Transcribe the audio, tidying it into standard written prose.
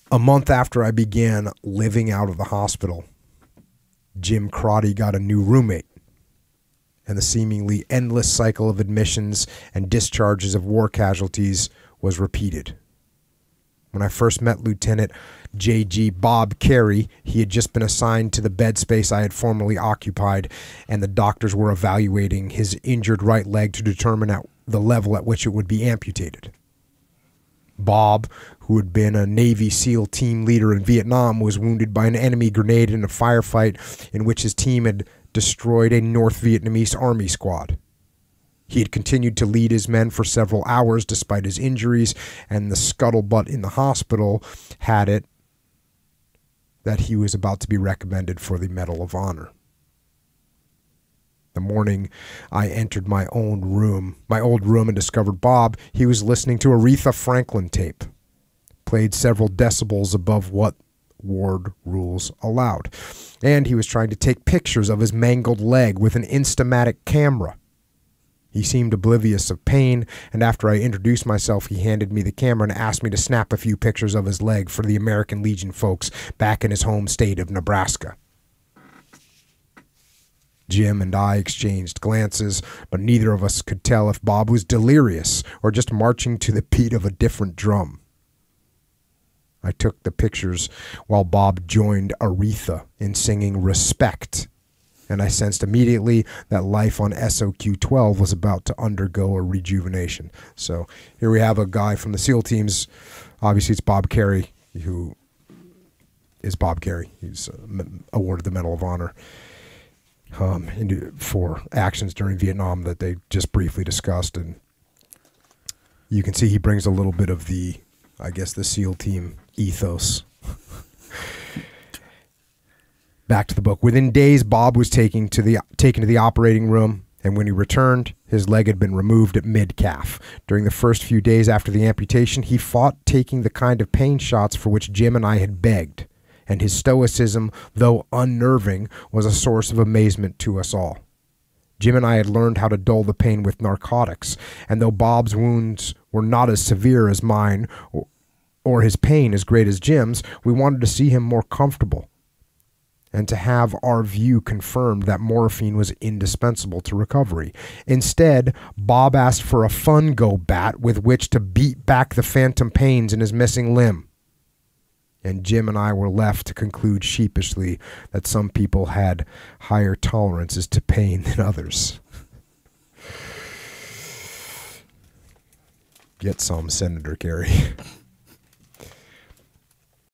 A month after I began living out of the hospital, Jim Crotty got a new roommate, and the seemingly endless cycle of admissions and discharges of war casualties was repeated. When I first met Lieutenant J.G. Bob Kerrey, he had just been assigned to the bed space I had formerly occupied, and the doctors were evaluating his injured right leg to determine the level at which it would be amputated. Bob, who had been a Navy SEAL team leader in Vietnam, was wounded by an enemy grenade in a firefight in which his team had destroyed a North Vietnamese army squad. He had continued to lead his men for several hours despite his injuries, and the scuttlebutt in the hospital had it that he was about to be recommended for the Medal of Honor. The morning I entered my old room, and discovered Bob, he was listening to Aretha Franklin tape, played several decibels above what ward rules allowed, and he was trying to take pictures of his mangled leg with an Instamatic camera. He seemed oblivious of pain, and after I introduced myself, he handed me the camera and asked me to snap a few pictures of his leg for the American Legion folks back in his home state of Nebraska. Jim and I exchanged glances, but neither of us could tell if Bob was delirious or just marching to the beat of a different drum. I took the pictures while Bob joined Aretha in singing Respect, and I sensed immediately that life on SOQ-12 was about to undergo a rejuvenation. So here we have a guy from the SEAL teams. Obviously, it's Bob Kerrey, who is Bob Kerrey. He's awarded the Medal of Honor for actions during Vietnam that they just briefly discussed. And you can see he brings a little bit of the, I guess, the SEAL team ethos. Back to the book. Within days, Bob was taken to the operating room, and when he returned, his leg had been removed at mid-calf. During the first few days after the amputation, he fought taking the kind of pain shots for which Jim and I had begged, and his stoicism, though unnerving, was a source of amazement to us all. Jim and I had learned how to dull the pain with narcotics, and though Bob's wounds were not as severe as mine, or his pain as great as Jim's, we wanted to see him more comfortable, and to have our view confirmed that morphine was indispensable to recovery. Instead, Bob asked for a fun-go bat with which to beat back the phantom pains in his missing limb. And Jim and I were left to conclude sheepishly that some people had higher tolerances to pain than others. Get some, Senator Kerrey.